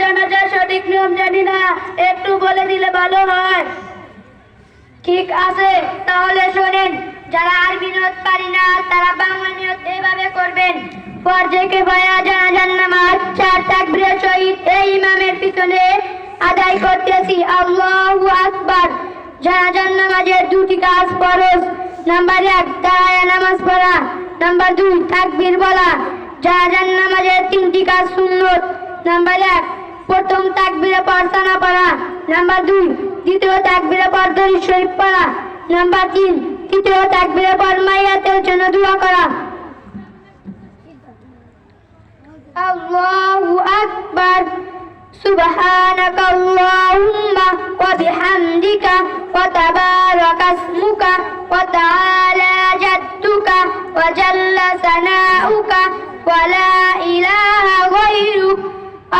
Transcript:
জানাজার সঠিক নিয়ম জানি না, একটু বলে দিলে ভালো হয়। ঠিক আছে, তাহলে শোনেন। যারা আরবি নিয়ত পারি না তারা বাংলা নিয়ত এইভাবে করবেন। ফরজে কিফায়া জানাজার নামাজ 4 তাকবীরের সহিত এই ইমামের পিছনে আদায় করতেছি। আল্লাহু আকবার। জানাজার নামাজের দুটি কাজ ফরজ। নাম্বার 1 দাঁড়ায়া নামাজ পড়া, নাম্বার 2 তাকবীর বলা। জানাজার নামাজের 3টি কাজ সুন্নত। নাম্বার 1 প্রথম তাকবীরে প্রার্থনা পড়া, নাম্বার 2 দ্বিতীয় তাকবীরে পর দরুদ শরীফ পড়া, নাম্বার 3 তৃতীয় তাকবীরে পর মাইয়াতের জন্য দোয়া করা। আল্লাহু আকবার। সুবহানাকা আল্লাহুম্মা ওয়া বিহামদিকা ওয়া তাবারাকা ইসমুকা ওয়া তাআলা জাদ্দুকা ওয়া জাল্লা সানাউকা ওয়া লা ইলাহা